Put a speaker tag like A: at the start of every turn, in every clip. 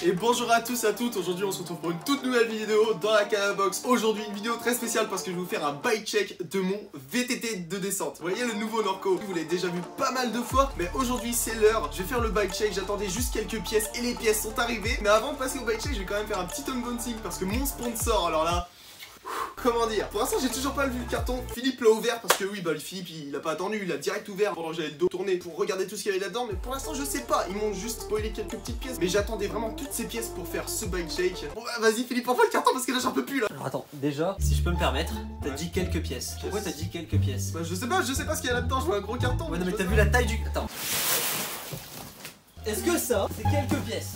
A: Et bonjour à tous et à toutes, aujourd'hui on se retrouve pour une toute nouvelle vidéo dans la Canabox. Aujourd'hui une vidéo très spéciale parce que je vais vous faire un bike check de mon VTT de descente. Vous voyez le nouveau Norco, vous l'avez déjà vu pas mal de fois, mais aujourd'hui c'est l'heure. Je vais faire le bike check, j'attendais juste quelques pièces et les pièces sont arrivées. Mais avant de passer au bike check, je vais quand même faire un petit unboxing parce que mon sponsor, alors là... Comment dire? Pour l'instant j'ai toujours pas vu le carton. Philippe l'a ouvert parce que oui bah Philippe il a pas attendu, il a direct ouvert pendant que j'avais le dos tourné pour regarder tout ce qu'il y avait là-dedans. Mais pour l'instant je sais pas, ils m'ont juste spoilé quelques petites pièces. Mais j'attendais vraiment toutes ces pièces pour faire ce bike shake. Bon bah vas-y Philippe, envoie le carton parce que là j'en peux plus là.
B: Alors attends, déjà, si je peux me permettre, t'as dit quelques pièces. Pourquoi t'as dit quelques pièces?
A: Bah je sais pas ce qu'il y a là-dedans, je vois un gros carton.
B: Ouais non mais t'as vu la taille du... Attends. Est-ce que ça, c'est quelques pièces?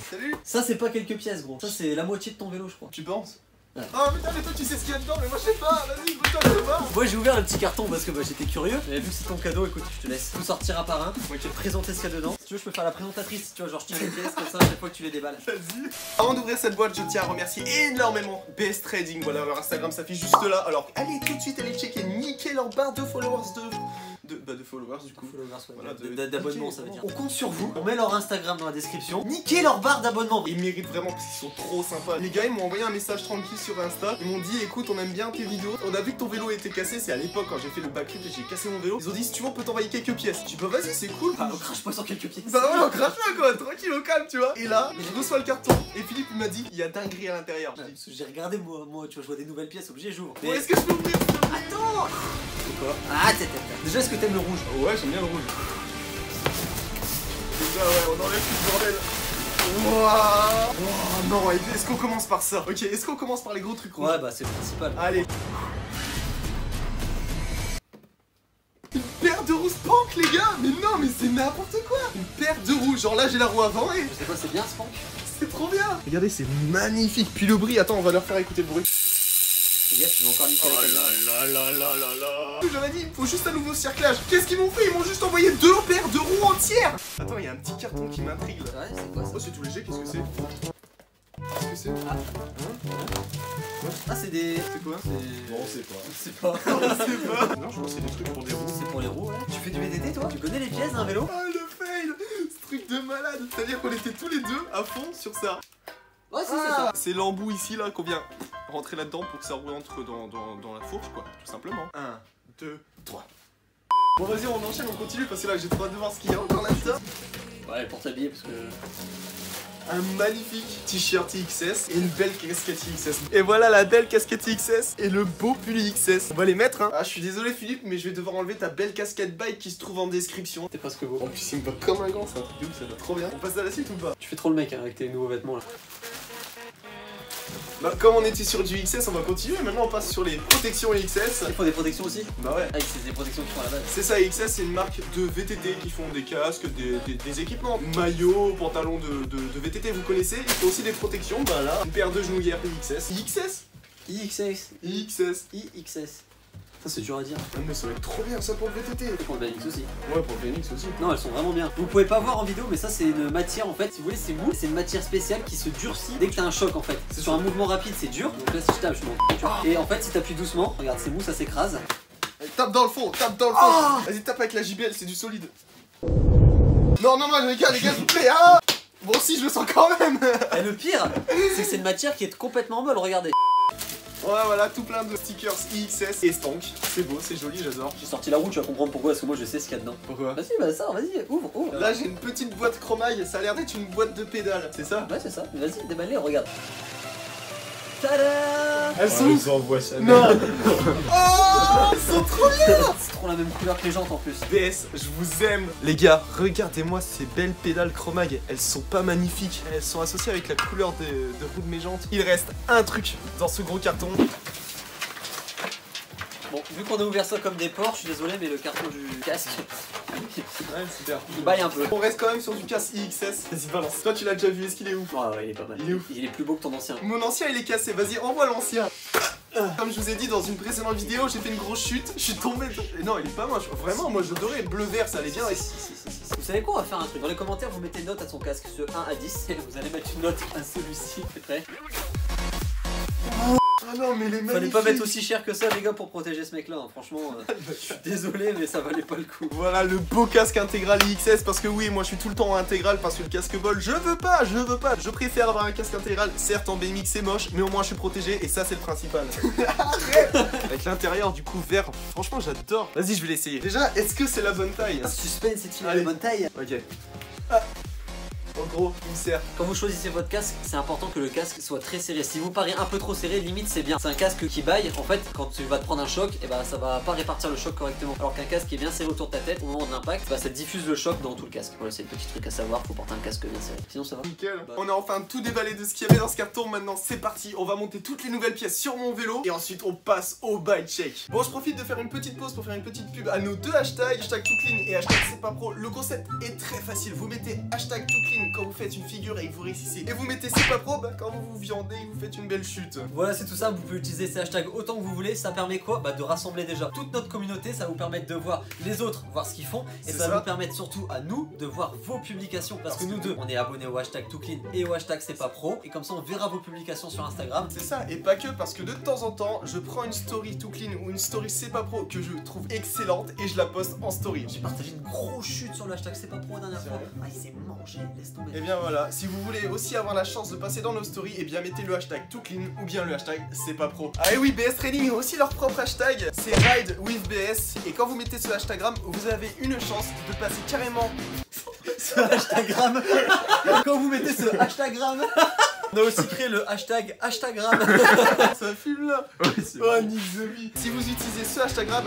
A: Salut.
B: Ça c'est pas quelques pièces gros, ça c'est la moitié de ton vélo je crois.
A: Tu penses?
B: Ouais.
A: Oh putain mais toi tu sais ce qu'il y a dedans, mais moi je sais pas, vas-y bouge-toi je sais pas.
B: Moi j'ai ouvert le petit carton parce que bah, j'étais curieux. Mais vu que c'est ton cadeau, écoute, je te laisse tout sortir un par un. Moi qui vais te présenter ce qu'il y a dedans. Si tu veux je peux faire la présentatrice, tu vois, genre je tire les pièces comme ça à chaque fois que tu les déballes.
A: Vas-y. Avant d'ouvrir cette boîte, je tiens à remercier énormément BS Trading. Voilà, leur Instagram s'affiche juste là. Alors allez tout de suite aller checker, niquer leur barre de followers de followers du coup. Voilà,
B: d'abonnement ça veut dire. On compte sur vous, on met leur Instagram dans la description. Niquez leur barre d'abonnement.
A: Ils méritent vraiment parce qu'ils sont trop sympas. Les gars ils m'ont envoyé un message tranquille sur Insta. Ils m'ont dit écoute on aime bien tes vidéos. On a vu que ton vélo était cassé, c'est à l'époque quand j'ai fait le backflip et j'ai cassé mon vélo. Ils ont dit si tu veux on peut t'envoyer quelques pièces. Je dis bah vas-y c'est cool.
B: Ah, on crache pas sur quelques pièces.
A: Bah ouais on crache pas quoi, tranquille au calme tu vois. Et là je reçois le carton et Philippe il m'a dit il y a dinguerie à l'intérieur.
B: J'ai regardé moi tu vois, je vois des nouvelles pièces, obligé j'ouvre.
A: Mais... est-ce que je peux ouvrir?
B: Attends. C'est quoi? Ah t'es. Déjà est-ce que t'aimes le rouge?
A: Ouais j'aime bien le rouge. Déjà ouais on enlève tout le bordel. Wouah. Oh non, est-ce qu'on commence par ça? Ok, est-ce qu'on commence par les gros trucs rouges?
B: Ouais bah c'est le principal.
A: Allez. Une paire de roues Spank les gars. Mais non mais c'est n'importe quoi. Une paire de roues, genre là j'ai la roue avant et...
B: Je sais pas, c'est bien Spank?
A: C'est trop bien. Regardez c'est magnifique. Puis le bruit, attends on va leur faire écouter le bruit.
B: Les gars, tu vas encore niquer la caméra.
A: J'avais dit, il faut juste un nouveau cerclage. Qu'est-ce qu'ils m'ont fait? Ils m'ont juste envoyé 2 paires de roues entières. Attends, il y a un petit carton qui m'intrigue là.
B: Ouais, c'est quoi ça?
A: Oh, c'est tout léger, qu'est-ce que c'est? Qu'est-ce que c'est?
B: Ah, c'est des...
A: C'est quoi?
B: C'est...
A: Non, c'est pas.
B: C'est pas...
A: On sait pas. Non, je crois que c'est des trucs pour des roues.
B: C'est pour les roues, ouais. Tu fais du VTT toi? Tu connais les pièces d'un vélo?
A: Ah, le fail. Ce truc de malade. C'est-à-dire qu'on était tous les deux à fond sur ça.
B: Ouais, si, c'est ça.
A: C'est l'embout ici là qu'on vient rentrer là-dedans pour que ça rentre dans la fourche quoi, tout simplement. 1, 2, 3. Bon vas-y on enchaîne, on continue parce que là j'ai trop hâte de voir ce qu'il y a encore là-dedans.
B: Ouais, pour t'habiller parce que...
A: Un magnifique t-shirt XS et une belle casquette XS. Et voilà la belle casquette XS et le beau pull XS. On va les mettre hein. Ah je suis désolé Philippe mais je vais devoir enlever ta belle casquette bike qui se trouve en description.
B: T'es presque beau.
A: En plus il me va comme un gant ça. Ça va trop bien. On passe à la suite ou pas?
B: Tu fais trop le mec hein, avec tes nouveaux vêtements là.
A: Bah comme on était sur du XS on va continuer, maintenant on passe sur les protections XS.
B: Il faut des protections aussi?
A: Bah ouais.
B: Ah c'est des protections qui font à la base.
A: C'est ça, XS c'est une marque de VTT qui font des casques, des équipements, maillots, pantalons de VTT vous connaissez. Ils font aussi des protections, bah là, une paire de genouillères XS.
B: IXS. IXS. Ça c'est dur à dire.
A: Ah, mais ça va être trop bien ça pour le VTT.
B: Et pour le BMX aussi.
A: Ouais pour le BMX aussi.
B: Non elles sont vraiment bien. Vous pouvez pas voir en vidéo mais ça c'est une matière en fait, si vous voulez c'est mou. C'est une matière spéciale qui se durcit dès que t'as un choc en fait. C'est sur un mouvement rapide c'est dur. Donc là si je tape je monte. Et en fait si t'appuies doucement, regarde c'est mou ça s'écrase.
A: Tape dans le fond, tape dans le fond. Vas-y tape avec la JBL, c'est du solide. Non les gars s'il vous plaît. Ah bon si je le sens quand même.
B: Et le pire c'est que c'est une matière qui est complètement molle, regardez.
A: Ouais voilà, tout plein de stickers IXS et Spank. C'est beau, c'est joli, j'adore.
B: J'ai sorti la roue, tu vas comprendre pourquoi, parce que moi je sais ce qu'il y a dedans.
A: Pourquoi?
B: Vas-y, bah ça, vas-y, ouvre.
A: Là j'ai une petite boîte chromaille, ça a l'air d'être une boîte de pédales, c'est ça?
B: Ouais c'est ça, vas-y, déballe-les, regarde. Tada!
A: Elles sont où?
C: envoient ça.
A: Non. Oh, elles sont trop bien.
B: C'est trop la même couleur que les jantes en plus.
A: BS, je vous aime. Les gars, regardez-moi ces belles pédales Chromag. Elles sont pas magnifiques. Elles sont associées avec la couleur de roue de mes jantes. Il reste un truc dans ce gros carton.
B: Bon, vu qu'on a ouvert ça comme des porcs, je suis désolé, mais le carton du casque,
A: Ouais, super.
B: il baille un peu.
A: On reste quand même sur du casque IXS. Vas-y, balance. Toi, tu l'as déjà vu, est-ce qu'il est ouf?
B: Ouais, il est pas mal.
A: Il est ouf.
B: Il est plus beau que ton ancien.
A: Mon ancien, il est cassé. Vas-y, envoie l'ancien. Comme je vous ai dit dans une précédente vidéo, j'ai fait une grosse chute. Je suis tombé. Non, il est pas moche. Vraiment, moi, j'adorais. Bleu-vert, ça allait bien.
B: Si. Vous savez quoi? On va faire un truc. Dans les commentaires, vous mettez une note à son casque, de 1 à 10. Et vous allez mettre une note à celui-ci. T'es prêt?
A: Ah non, mais les
B: Fallait pas mettre aussi cher que ça, les gars, pour protéger ce mec-là. Hein. Franchement, je suis désolé, mais ça valait pas le coup.
A: Voilà le beau casque intégral IXS, parce que oui, moi je suis tout le temps en intégral parce que le casque vol, je veux pas. Je préfère avoir un casque intégral. Certes, en BMX c'est moche, mais au moins je suis protégé et ça c'est le principal. Arrête. Avec l'intérieur du coup vert, franchement j'adore. Vas-y, je vais l'essayer. Déjà, est-ce que c'est la bonne taille?
B: Suspense, c'est-il la bonne taille?
A: Ok. Ah. En gros, il me sert.
B: Quand vous choisissez votre casque, c'est important que le casque soit très serré. Si vous paraît un peu trop serré, limite c'est bien. C'est un casque qui baille, en fait, quand tu vas te prendre un choc, et bah ça va pas répartir le choc correctement. Alors qu'un casque qui est bien serré autour de ta tête, au moment de l'impact, bah ça diffuse le choc dans tout le casque. Voilà, c'est le petit truc à savoir, faut porter un casque bien serré. Sinon ça va.
A: Nickel. Bah. On a enfin tout déballé de ce qu'il y avait dans ce carton. Maintenant c'est parti, on va monter toutes les nouvelles pièces sur mon vélo et ensuite on passe au bike check. Bon, je profite de faire une petite pause pour faire une petite pub à nos deux hashtags, hashtag TooClean et hashtag C'est pas pro. Le concept est très facile. Vous mettez hashtag TooClean quand vous faites une figure et que vous réussissez. Et vous mettez C'est pas pro bah, quand vous vous viandez et vous faites une belle chute.
B: Voilà, c'est tout ça. Vous pouvez utiliser ces hashtags autant que vous voulez. Ça permet quoi? Bah de rassembler déjà toute notre communauté. Ça va vous permettre de voir les autres, voir ce qu'ils font. Et ça va vous permettre surtout à nous de voir vos publications. Parce que nous deux, on est abonnés au hashtag TooClean et au hashtag C'est pas pro. Et comme ça, on verra vos publications sur Instagram.
A: C'est ça, et pas que, parce que de temps en temps, je prends une story TooClean ou une story C'est pas pro que je trouve excellente et je la poste en story.
B: J'ai partagé une grosse chute sur le hashtag C'est pas pro la dernière fois. Ah, il s'est mangé, laisse tomber.
A: Et bien voilà, si vous voulez aussi avoir la chance de passer dans nos stories, et bien mettez le hashtag TooClean ou bien le hashtag C'est pas pro. Ah et oui, BS Training a aussi leur propre hashtag, c'est Ride with BS. Et quand vous mettez ce hashtagram, vous avez une chance de passer carrément
B: ce hashtagram. Quand vous mettez ce hashtagram, on a aussi créé le hashtag hashtagram.
A: Ça fume là.
B: Ouais,
A: oh, nique the vie. Si vous utilisez ce hashtagram,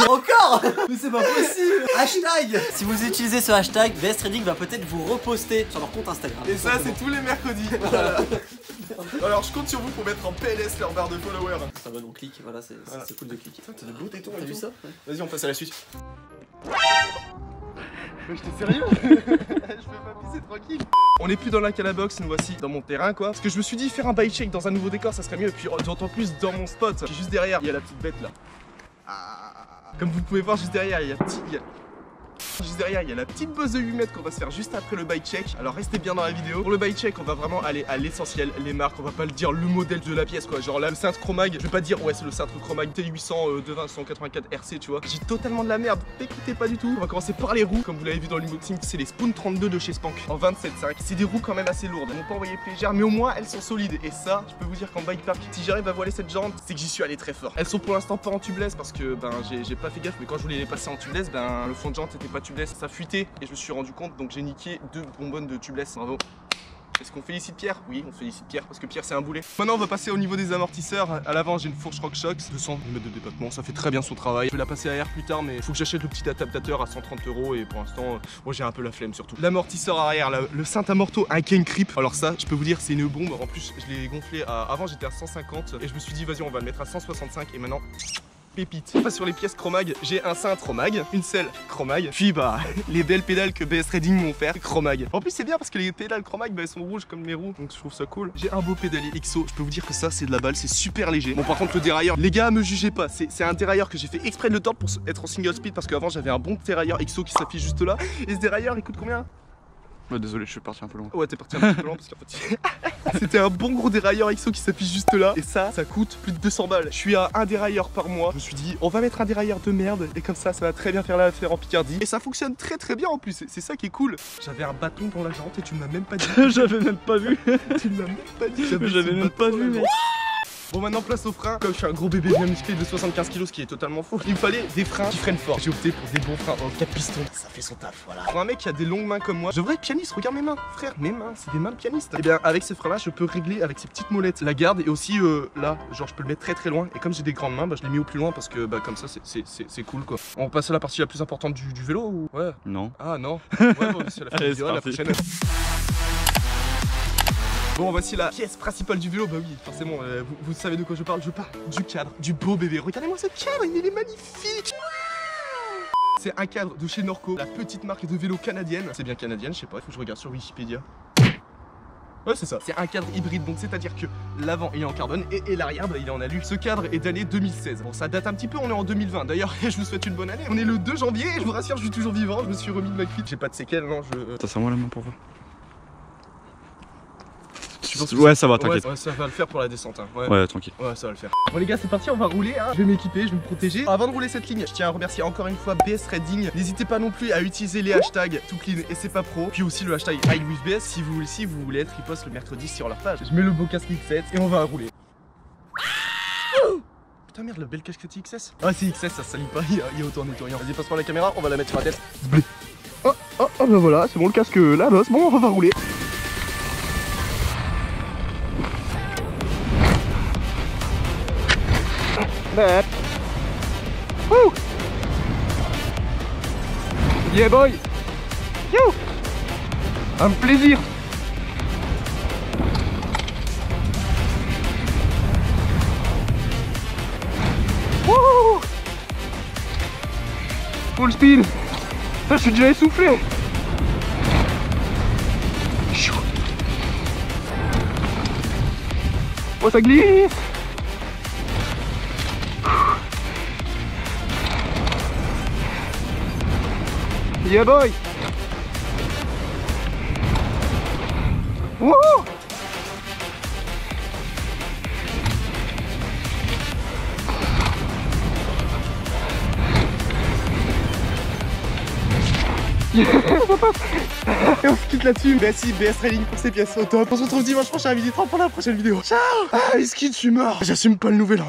B: encore. Mais c'est pas possible. Hashtag. Si vous utilisez ce hashtag, BS Trading va peut-être vous reposter sur leur compte Instagram.
A: Et ça c'est tous les mercredis. Voilà. Alors je compte sur vous pour mettre en PLS leur barre de followers.
B: Ça va, on clique, voilà, c'est cool de cliquer.
A: T'as des beaux tétons.
B: T'as vu ça? Ouais.
A: Vas-y, on passe à la suite. J'étais sérieux. Je peux pas pisser tranquille. On n'est plus dans la calabox, nous voici dans mon terrain quoi. Parce que je me suis dit faire un bike check dans un nouveau décor ça serait mieux. Et puis d'autant plus dans mon spot. Qui est juste derrière, il y a la petite bête là. Comme vous pouvez voir juste derrière, il y a juste derrière, il y a la petite bosse de 8 mètres qu'on va se faire juste après le bike check. Alors restez bien dans la vidéo. Pour le bike check, on va vraiment aller à l'essentiel, les marques. On va pas le dire le modèle de la pièce quoi. Genre là, le cintre Chromag, je vais pas dire ouais, c'est le cintre Chromag T800 de 184 RC, tu vois. J'ai totalement de la merde. Écoutez pas du tout. On va commencer par les roues. Comme vous l'avez vu dans l'unboxing, c'est les Spoon 32 de chez Spank en 27.5. C'est des roues quand même assez lourdes. Elles m'ont pas envoyé légères, mais au moins elles sont solides. Et ça, je peux vous dire qu'en bike park, si j'arrive à voiler cette jambe, c'est que j'y suis allé très fort. Elles sont pour l'instant pas en tubeless parce que ben j'ai pas fait gaffe. Mais quand je voulais les passer en tubeless, ben le fond de jante était pas tubeless. Ça fuitait. Et je me suis rendu compte, donc j'ai niqué 2 bonbonnes de tubeless. Bravo. Est-ce qu'on félicite Pierre? Oui, on félicite Pierre parce que Pierre c'est un boulet. Maintenant on va passer au niveau des amortisseurs. À l'avant j'ai une fourche RockShox 200 mm de débattement, ça fait très bien son travail. Je vais la passer à air plus tard mais il faut que j'achète le petit adaptateur à 130 € et pour l'instant moi j'ai un peu la flemme surtout. L'amortisseur arrière, le cintre amorto, un Ken Creep. Alors ça je peux vous dire c'est une bombe. En plus je l'ai gonflé avant j'étais à 150 et je me suis dit vas-y on va le mettre à 165 et maintenant pépite. Enfin, sur les pièces Chromag, j'ai un cintre Chromag, une selle Chromag, puis bah les belles pédales que BS Trading m'ont fait Chromag. En plus c'est bien parce que les pédales Chromag bah, elles sont rouges comme mes roues, donc je trouve ça cool. J'ai un beau pédalier XO, je peux vous dire que ça c'est de la balle, c'est super léger. Bon par contre le dérailleur, les gars me jugez pas, c'est un dérailleur que j'ai fait exprès de le tordre pour être en single speed parce qu'avant j'avais un bon dérailleur XO qui s'affiche juste là. Et ce dérailleur il coûte combien?
C: Ouais, désolé, je suis parti un peu loin.
A: Ouais, t'es parti un petit peu loin parce qu'en fait c'était un bon gros dérailleur XO qui s'affiche juste là. Et ça coûte plus de 200 balles. Je suis à un dérailleur par mois. Je me suis dit, on va mettre un dérailleur de merde. Et comme ça va très bien faire l'affaire en Picardie. Et ça fonctionne très bien en plus. C'est ça qui est cool. J'avais un bâton dans la jante et tu ne m'as même pas dit.
C: J'avais même pas vu.
A: Tu ne m'as même pas dit.
C: J'avais même pas vu, mec.
A: Bon maintenant place au frein, comme je suis un gros bébé bien musclé de 75 kg ce qui est totalement faux, il me fallait des freins qui freinent fort. J'ai opté pour des bons freins en 4 pistons, ça fait son taf voilà. Pour un mec qui a des longues mains comme moi, je devrais être pianiste, regarde mes mains, frère, mes mains, c'est des mains de pianiste. Et bien avec ces freins là je peux régler avec ces petites molettes la garde et aussi là, genre je peux le mettre très loin. Et comme j'ai des grandes mains, bah, je l'ai mis au plus loin parce que bah comme ça c'est cool quoi. On passe à la partie la plus importante du vélo ou... Ouais.
C: Non.
A: Ah non. Ouais bon c'est la fin de la prochaine. Bon voici la pièce principale du vélo, bah oui forcément vous savez de quoi je parle du cadre, du beau bébé. Regardez-moi ce cadre, il est magnifique. C'est un cadre de chez Norco, la petite marque de vélo canadienne. C'est bien canadienne, je sais pas, il faut que je regarde sur Wikipédia. Ouais c'est ça, c'est un cadre hybride donc c'est à dire que l'avant il est en carbone et l'arrière bah, il est en alu. Ce cadre est d'année 2016, bon ça date un petit peu, on est en 2020 d'ailleurs je vous souhaite une bonne année. On est le 2 janvier et je vous rassure je suis toujours vivant, je me suis remis de ma cuite. J'ai pas de séquelles non je...
C: Ça serre-moi la main pour voir.
A: Tu penses que
C: Ouais, ça va, t'inquiète.
A: Ouais, ça va le faire pour la descente. Hein.
C: Ouais, tranquille.
A: Ouais, ça va le faire. Bon les gars, c'est parti, on va rouler. Hein. Je vais m'équiper, je vais me protéger. Avant de rouler cette ligne, je tiens à remercier encore une fois BS Trading. N'hésitez pas non plus à utiliser les hashtags tout clean et c'est pas pro. Puis aussi le hashtag Ride with BS si vous voulez être repost le mercredi sur leur page. Je mets le beau casque XS et on va rouler. Putain merde, le bel casque XS. Ah c'est XS, ça salit pas, il y a autant nettoyant. Vas-y, passe-moi la caméra, on va la mettre sur la tête. Oh bah voilà, c'est bon le casque là, boss. Bon, on va rouler. Wouh! Yeah boy! Yo! Un plaisir! Wouh! Full speed! Je suis déjà essoufflé! Oh ça glisse! Yeah boy! Wouhou! Yeah, ça passe. Et on se quitte là-dessus. Merci BS Trading pour ces pièces au top. On se retrouve dimanche prochain à 12h30 pour la prochaine vidéo. Ciao! Ah, Skid, je suis mort. J'assume pas le nouvel an.